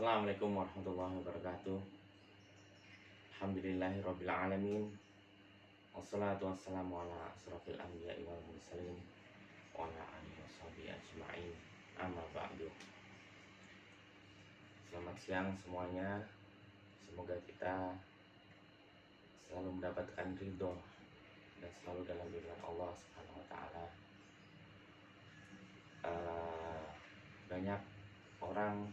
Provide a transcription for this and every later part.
Assalamualaikum warahmatullahi wabarakatuh. Alhamdulillahirabbil alamin. Wassalatu wassalamu ala asrofil anbiya'i wal mursalin wa ala alihi washabihi ajma'in. Amma ba'du. Selamat siang semuanya. Semoga kita selalu mendapatkan ridho dan selalu dalam lindungan Allah Subhanahu wa taala. Banyak orang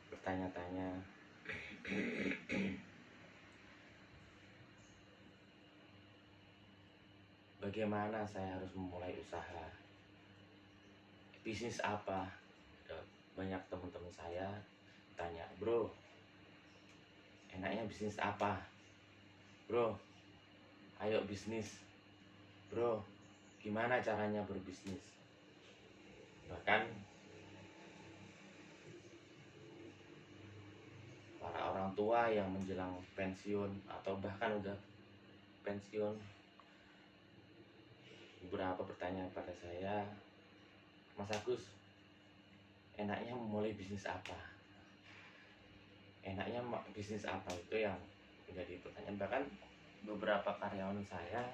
bertanya-tanya bagaimana saya harus memulai usaha, bisnis apa. Banyak teman-teman saya tanya, bro, enaknya bisnis apa? Bro, ayo bisnis. Bro, gimana caranya berbisnis? Bahkan para orang tua yang menjelang pensiun atau bahkan udah pensiun, beberapa bertanya pada saya, Mas Agus, enaknya memulai bisnis apa? Enaknya bisnis apa? Itu yang menjadi pertanyaan. Bahkan beberapa karyawan saya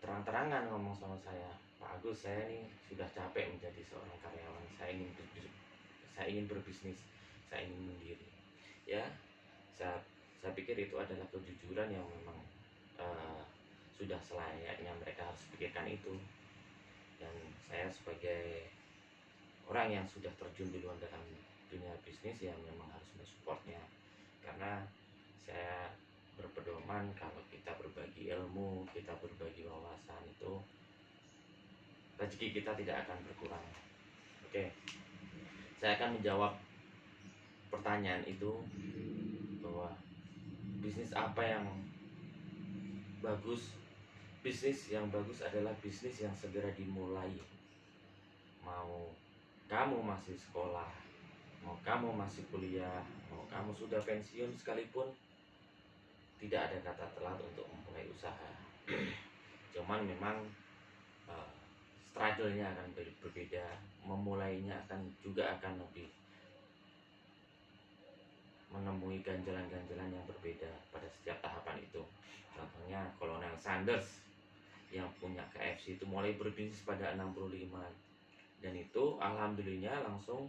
terang-terangan ngomong sama saya, Pak Agus, saya ini sudah capek menjadi seorang karyawan. Saya ingin berbisnis, saya ingin mandiri. Ya, saya pikir itu adalah kejujuran yang memang sudah selayaknya mereka harus pikirkan itu. Dan saya sebagai orang yang sudah terjun duluan dalam dunia bisnis ya memang harus mensupportnya, karena saya berpedoman kalau kita berbagi ilmu, kita berbagi wawasan, itu rezeki kita tidak akan berkurang. Oke, saya akan menjawab pertanyaan itu, bahwa bisnis apa yang bagus. Bisnis yang bagus adalah bisnis yang segera dimulai. Mau kamu masih sekolah, mau kamu masih kuliah, mau kamu sudah pensiun sekalipun, tidak ada kata telat untuk memulai usaha. Cuman memang struggle-nya akan berbeda, memulainya juga akan lebih menemui ganjalan-ganjalan yang berbeda pada setiap tahapan itu. Contohnya Kolonel Sanders yang punya KFC itu mulai berbisnis pada 65, dan itu alhamdulillah langsung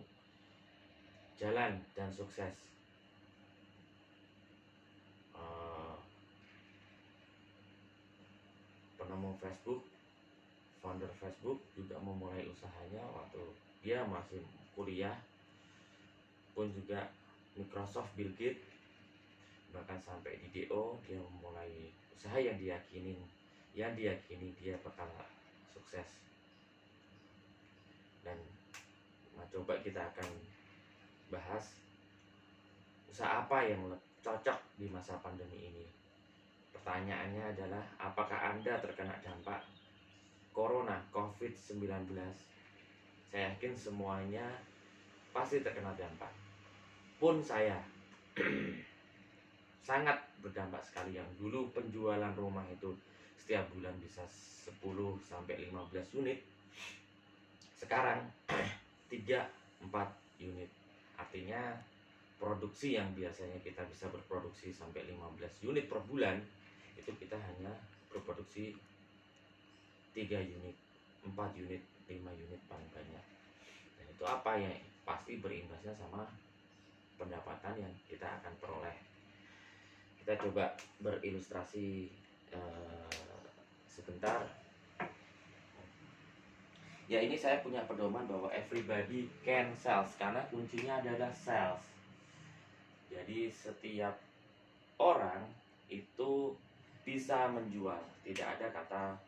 jalan dan sukses. Penemu Facebook, founder Facebook, juga memulai usahanya waktu dia masih kuliah. Pun juga Microsoft, Bill Gates, bahkan sampai di DO dia memulai usaha yang diyakini dia bakal sukses. Dan coba kita akan bahas usaha apa yang cocok di masa pandemi ini. Pertanyaannya adalah, apakah Anda terkena dampak Corona COVID-19? Saya yakin semuanya pasti terkena dampak. Pun saya sangat berdampak sekali. Yang dulu penjualan rumah itu setiap bulan bisa 10-15 unit, sekarang 3-4 unit. Artinya produksi yang biasanya kita bisa berproduksi sampai 15 unit per bulan, itu kita hanya berproduksi 3 unit, 4 unit, 5 unit paling banyak. Dan itu apa yang pasti berimbasnya sama pendapatan yang kita akan peroleh. Kita coba berilustrasi sebentar. Ya, ini saya punya pedoman bahwa everybody can sales, karena kuncinya adalah sales. Jadi setiap orang itu bisa menjual. Tidak ada kata,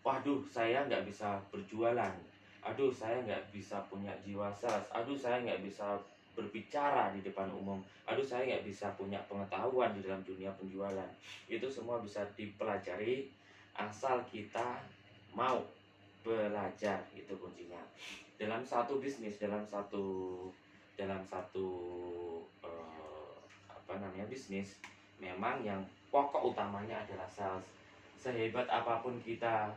waduh saya nggak bisa berjualan, aduh saya nggak bisa punya jiwa sales, aduh saya nggak bisa berbicara di depan umum, aduh saya nggak bisa punya pengetahuan di dalam dunia penjualan. Itu semua bisa dipelajari asal kita mau belajar. Itu kuncinya dalam satu bisnis, dalam satu bisnis. Memang yang pokok utamanya adalah sales. Sehebat apapun kita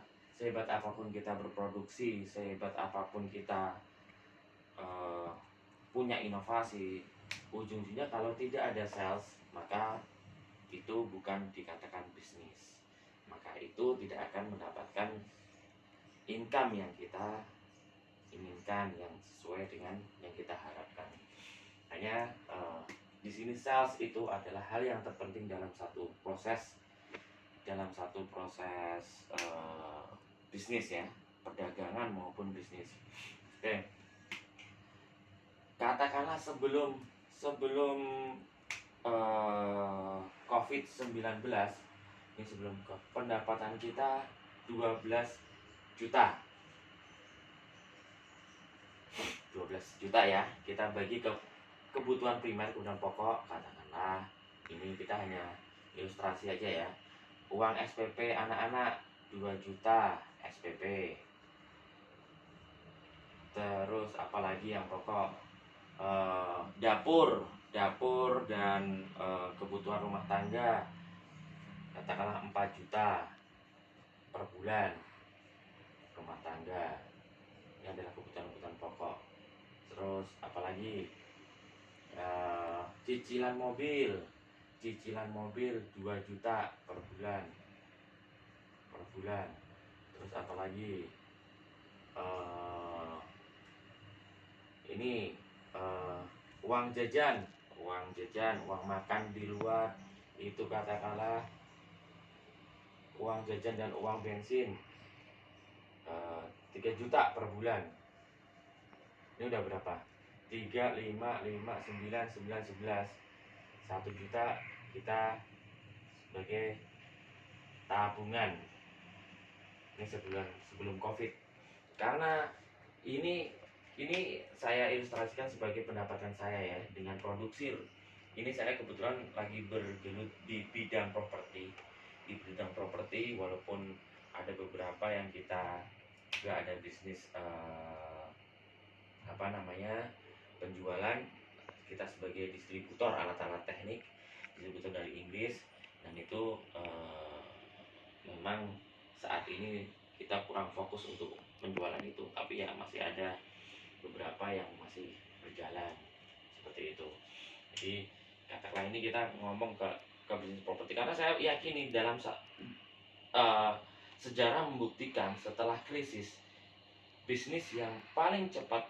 berproduksi, sehebat apapun kita eh, punya inovasi, ujung-ujungnya kalau tidak ada sales, maka itu bukan dikatakan bisnis, maka itu tidak akan mendapatkan income yang kita inginkan, yang sesuai dengan yang kita harapkan. Hanya di sini sales itu adalah hal yang terpenting dalam satu proses, bisnis ya, perdagangan maupun bisnis. Oke, katakanlah sebelum sebelum COVID-19, ini sebelum pendapatan kita 12 juta 12 juta ya, kita bagi ke kebutuhan primer, kebutuhan pokok, katakanlah ini kita hanya ilustrasi aja ya, uang SPP anak-anak 2 juta SPP, terus apalagi yang pokok, dapur dan kebutuhan rumah tangga katakanlah 4 juta per bulan rumah tangga, ini adalah kebutuhan pokok. Terus apalagi, cicilan mobil 2 juta per bulan. Terus apalagi, ini uang jajan, uang makan di luar, itu katakanlah uang jajan dan uang bensin 3 juta per bulan. Ini udah berapa? 3, 5, 9, 11 1 juta kita sebagai tabungan. Ini sebelum COVID. Karena ini saya ilustrasikan sebagai pendapatan saya ya, dengan produksi. Ini saya kebetulan lagi bergelut di bidang properti. Walaupun ada beberapa yang kita juga ada bisnis penjualan, kita sebagai distributor alat-alat teknik, distributor dari Inggris, dan itu memang saat ini kita kurang fokus untuk penjualan itu, tapi ya masih ada beberapa yang masih berjalan seperti itu. Jadi katakanlah ini kita ngomong ke bisnis properti, karena saya yakini dalam sejarah membuktikan setelah krisis, bisnis yang paling cepat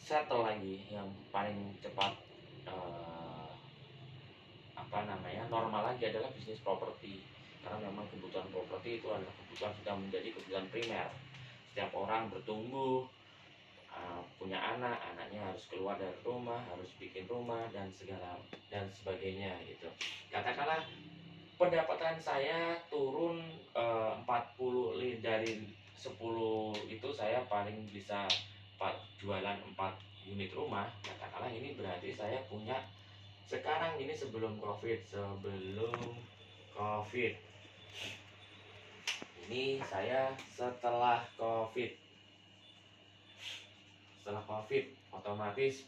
settle lagi, yang paling cepat normal lagi adalah bisnis properti. Karena memang kebutuhan properti itu adalah kebutuhan, sudah menjadi kebutuhan primer. Setiap orang bertumbuh, punya anaknya harus keluar dari rumah, harus bikin rumah dan sebagainya gitu. Katakanlah pendapatan saya turun 40, dari 10 itu saya paling bisa jualan 4 unit rumah. Katakanlah ini berarti saya punya sekarang ini sebelum COVID. Ini saya setelah COVID. Otomatis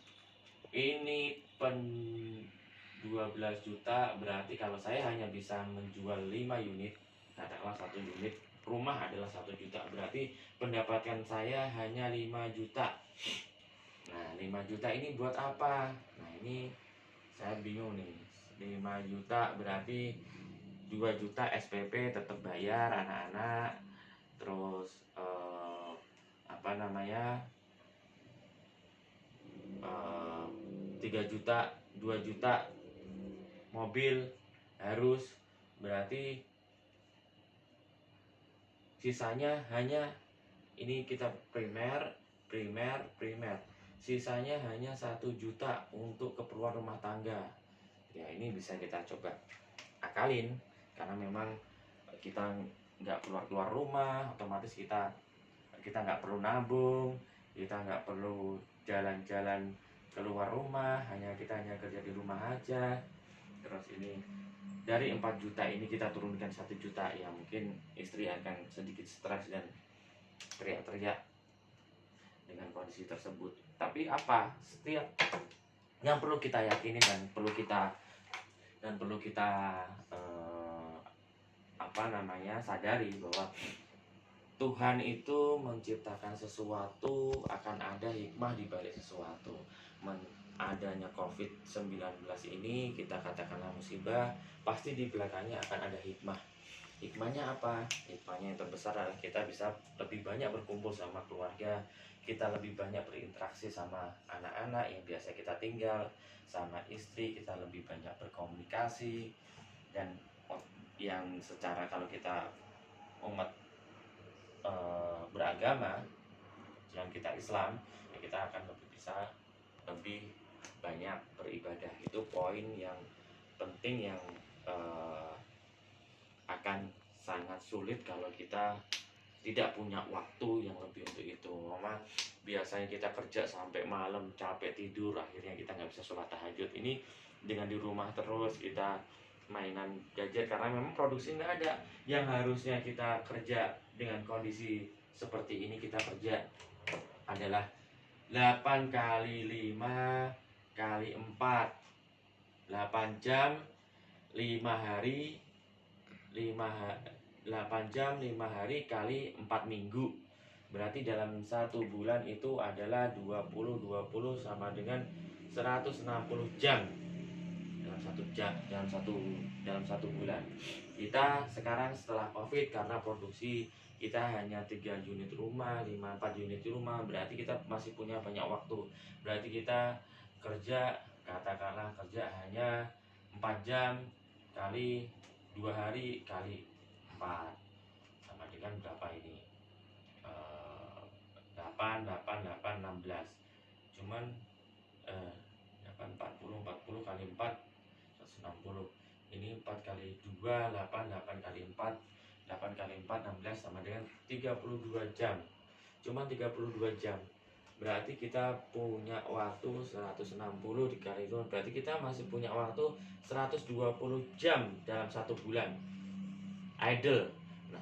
ini 12 juta, berarti kalau saya hanya bisa menjual 5 unit, katakanlah 1 unit rumah adalah 1 juta, berarti pendapatan saya hanya 5 juta. Nah, 5 juta ini buat apa? Nah, ini saya bingung nih. 5 juta berarti 2 juta SPP tetap bayar anak-anak. Terus 3 juta, 2 juta mobil harus, berarti sisanya hanya, ini kita primer, sisanya hanya 1 juta untuk keperluan rumah tangga. Ya, ini bisa kita coba akalin, karena memang kita nggak keluar rumah, otomatis kita nggak perlu nabung, kita nggak perlu jalan-jalan keluar rumah, kita hanya kerja di rumah aja. Terus ini dari 4 juta ini kita turunkan 1 juta, ya mungkin istri akan sedikit stres dan teriak-teriak dengan kondisi tersebut. Tapi setiap yang perlu kita yakini dan perlu kita sadari bahwa Tuhan itu menciptakan sesuatu, akan ada hikmah di balik sesuatu. Adanya COVID-19 ini kita katakanlah musibah, pasti di belakangnya akan ada hikmah. Hikmahnya apa? Hikmahnya yang terbesar adalah kita bisa lebih banyak berkumpul sama keluarga, kita lebih banyak berinteraksi sama anak-anak yang biasa kita tinggal, sama istri, kita lebih banyak berkomunikasi. Dan yang secara kalau kita umat beragama, yang kita Islam, ya kita akan lebih bisa lebih banyak beribadah. Itu poin yang penting yang akan sangat sulit kalau kita tidak punya waktu yang lebih untuk itu. Mama, biasanya kita kerja sampai malam, capek tidur, akhirnya kita nggak bisa sholat tahajud. Ini dengan di rumah terus kita mainan gadget karena memang produksi nggak ada. Yang harusnya kita kerja dengan kondisi seperti ini, kita kerja adalah 8 kali 5 kali 4, 8 jam 5 hari 8 jam 5 hari kali 4 minggu. Berarti dalam satu bulan itu adalah 20 sama dengan 160 jam dalam satu bulan. Kita sekarang setelah Covid, karena produksi kita hanya 3 unit rumah, 4 unit rumah, berarti kita masih punya banyak waktu. Berarti kita kerja, katakanlah kerja hanya 4 jam kali 2 hari kali 4 sama dengan berapa ini? 8 16. Cuman 40 kali 4 160. Ini 4 kali 2 8 kali 4 8 kali 4 16 sama dengan 32 jam. Cuman 32 jam. Berarti kita punya waktu 160 dikali itu, berarti kita masih punya waktu 120 jam dalam satu bulan idle. Nah,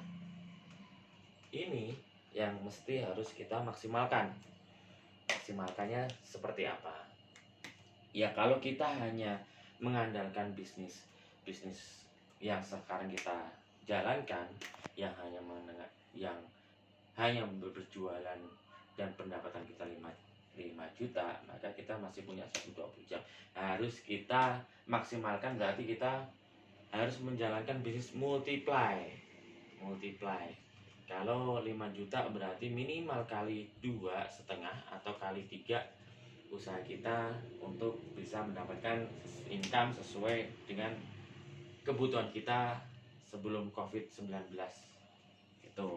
ini yang mesti harus kita maksimalkan. Maksimalkannya seperti apa? Ya kalau kita hanya mengandalkan bisnis yang sekarang kita jalankan, yang hanya berjualan dan pendapatan kita 5 juta, maka kita masih punya 120 jam. Harus kita maksimalkan, berarti kita harus menjalankan bisnis multiply. Kalau 5 juta berarti minimal kali 2,5 atau kali 3 usaha kita untuk bisa mendapatkan income sesuai dengan kebutuhan kita sebelum COVID-19 itu.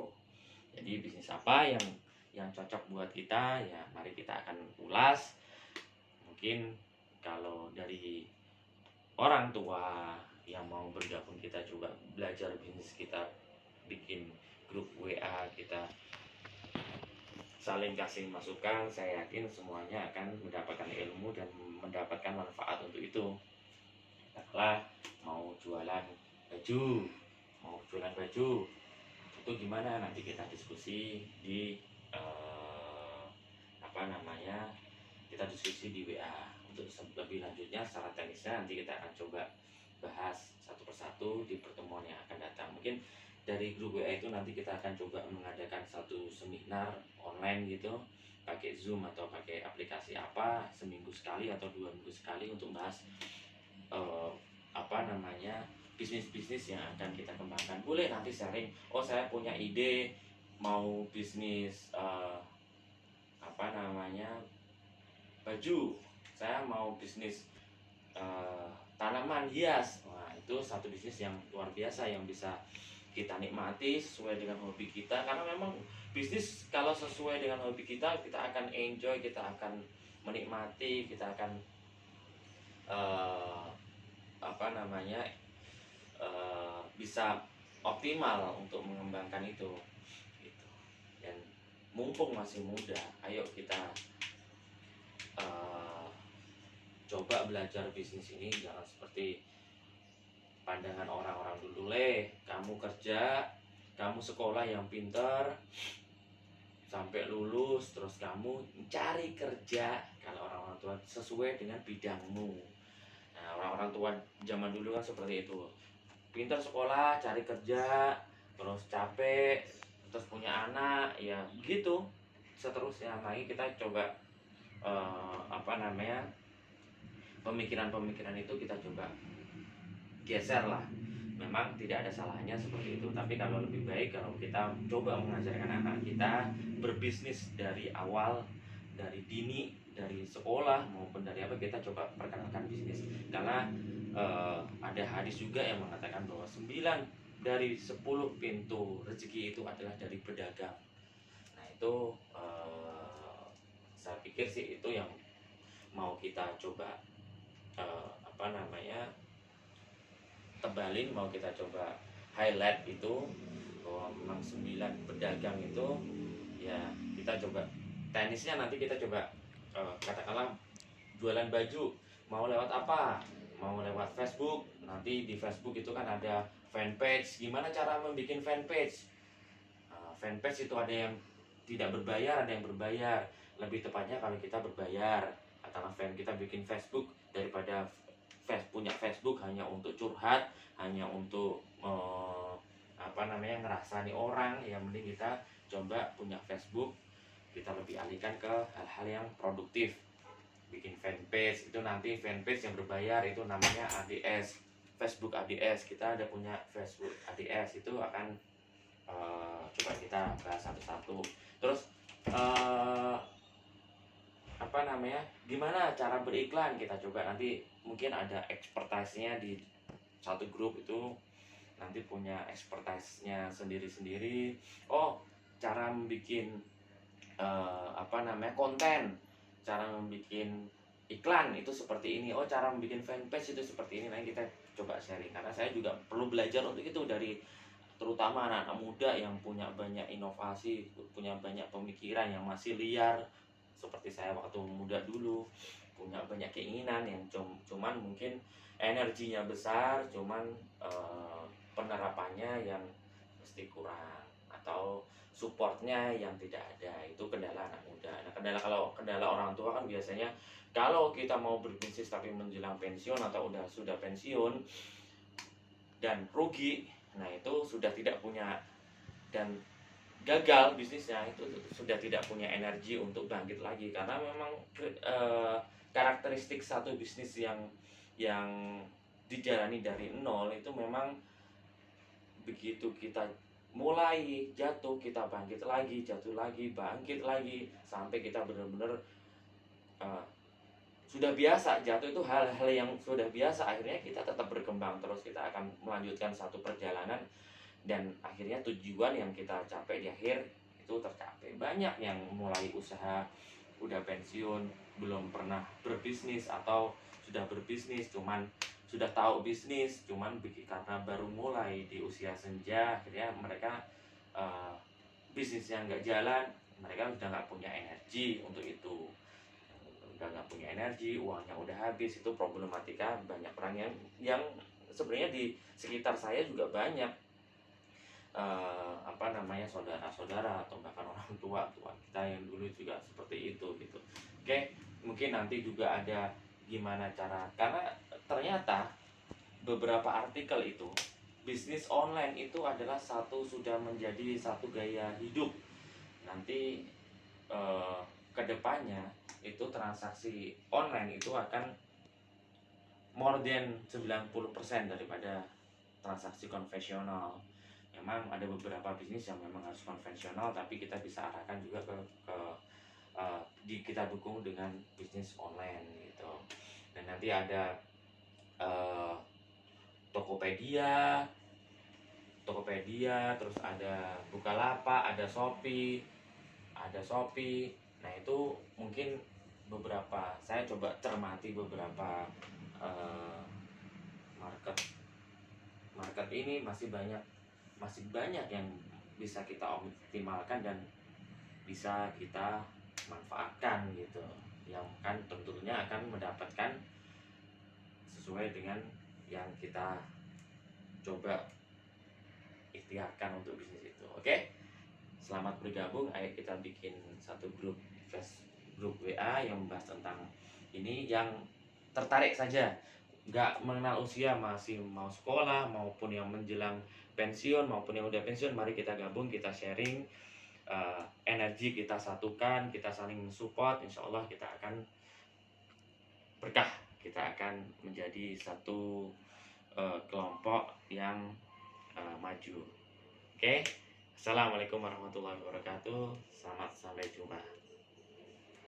Jadi bisnis apa yang cocok buat kita, ya mari kita akan ulas. Mungkin kalau dari orang tua yang mau bergabung, kita juga belajar bisnis, kita bikin grup WA, kita saling kasih masukan. Saya yakin semuanya akan mendapatkan ilmu dan mendapatkan manfaat untuk itu. Katakanlah mau jualan baju itu gimana, nanti kita diskusi di kita diskusi di WA. Untuk lebih lanjutnya secara teknisnya nanti kita akan coba bahas satu persatu di pertemuan yang akan datang. Mungkin dari grup WA itu nanti kita akan coba mengadakan satu seminar online gitu, pakai Zoom atau pakai aplikasi apa, seminggu sekali atau 2 minggu sekali untuk bahas bisnis-bisnis yang akan kita kembangkan. Boleh nanti sharing, oh saya punya ide mau bisnis baju, saya mau bisnis tanaman hias. Wah, itu satu bisnis yang luar biasa yang bisa kita nikmati sesuai dengan hobi kita. Karena memang bisnis kalau sesuai dengan hobi kita, kita akan enjoy, kita akan menikmati, kita akan bisa optimal untuk mengembangkan itu gitu. Dan mumpung masih muda, ayo kita coba belajar bisnis ini. Jangan seperti pandangan orang-orang dulu, kamu kerja, kamu sekolah yang pintar sampai lulus, terus kamu cari kerja kalau orang-orang tua sesuai dengan bidangmu. Nah, orang-orang tua zaman dulu kan seperti itu, pintar sekolah, cari kerja, terus capek, terus punya anak, ya begitu seterusnya. Lagi kita coba pemikiran-pemikiran itu kita coba geser lah. Memang tidak ada salahnya seperti itu, tapi kalau lebih baik kalau kita coba mengajarkan anak kita berbisnis dari awal, dari dini, dari sekolah maupun dari apa, kita coba perkenalkan bisnis. Karena ada hadis juga yang mengatakan bahwa 9 dari 10 pintu rezeki itu adalah dari berdagang. Nah itu saya pikir sih itu yang mau kita coba tebalin, mau kita coba highlight itu, bahwa memang 9 pedagang itu ya kita coba. Teknisnya nanti kita coba katakanlah jualan baju, mau lewat apa, mau lewat Facebook. Nanti di Facebook itu kan ada fanpage, gimana cara membuat fanpage. Fanpage itu ada yang tidak berbayar, ada yang berbayar. Lebih tepatnya kalau kita berbayar, katakanlah kita bikin Facebook, daripada punya Facebook hanya untuk curhat, hanya untuk ngerasani orang, yang mending kita coba punya Facebook, kita lebih alihkan ke hal-hal yang produktif. Bikin fanpage, itu nanti fanpage yang berbayar itu namanya ADS, Facebook ADS. Kita ada punya Facebook ADS, itu akan coba kita bahas satu-satu. Terus gimana cara beriklan, kita coba nanti mungkin ada expertise-nya di satu grup itu, nanti punya expertise-nya sendiri-sendiri. Oh, cara membuat konten, cara membuat iklan itu seperti ini. Oh, cara membuat fanpage itu seperti ini. Nah, kita coba sharing, karena saya juga perlu belajar untuk itu dari terutama anak-anak muda yang punya banyak inovasi, punya banyak pemikiran yang masih liar seperti saya waktu muda dulu, punya banyak keinginan yang cuman mungkin energinya besar, cuman penerapannya yang mesti kurang, atau supportnya yang tidak ada. Itu kendala anak muda. Nah, kendala orang tua kan biasanya kalau kita mau berbisnis tapi menjelang pensiun atau sudah pensiun dan rugi, nah itu sudah tidak punya, dan gagal bisnisnya, itu sudah tidak punya energi untuk bangkit lagi. Karena memang karakteristik satu bisnis yang dijalani dari nol itu memang begitu kita mulai jatuh, kita bangkit lagi, jatuh lagi, bangkit lagi, sampai kita benar-benar sudah biasa. Jatuh itu hal-hal yang sudah biasa, akhirnya kita tetap berkembang terus, kita akan melanjutkan satu perjalanan, dan akhirnya tujuan yang kita capai di akhir itu tercapai. Banyak yang mulai usaha udah pensiun, belum pernah berbisnis, atau sudah berbisnis cuman sudah tahu bisnis, cuman karena baru mulai di usia senja, akhirnya mereka bisnisnya nggak jalan, mereka udah nggak punya energi untuk itu, udah nggak punya energi, uangnya udah habis. Itu problematika banyak orang yang sebenarnya di sekitar saya juga banyak saudara-saudara atau bahkan orang tua kita yang dulu juga seperti itu gitu. Oke, mungkin nanti juga ada gimana cara, karena ternyata beberapa artikel itu bisnis online itu adalah sudah menjadi satu gaya hidup. Nanti kedepannya itu transaksi online itu akan more than 90% daripada transaksi konvensional. Memang ada beberapa bisnis yang memang harus konvensional, tapi kita bisa arahkan juga kita dukung dengan bisnis online gitu. Dan nanti ada Tokopedia, terus ada Bukalapak, ada Shopee. Nah itu mungkin beberapa, saya coba cermati beberapa market ini masih banyak yang bisa kita optimalkan dan bisa kita manfaatkan gitu, yang kan tentunya akan mendapatkan sesuai dengan yang kita coba ikhtiarkan untuk bisnis itu. Oke, selamat bergabung. Ayo kita bikin satu grup WA yang membahas tentang ini. Yang tertarik saja nggak mengenal usia, masih mau sekolah maupun yang menjelang pensiun maupun yang udah pensiun, mari kita gabung, kita sharing, energi kita satukan, kita saling support, insya Allah kita akan berkah, kita akan menjadi satu kelompok yang maju. Oke, Assalamualaikum warahmatullahi wabarakatuh, selamat sampai jumpa.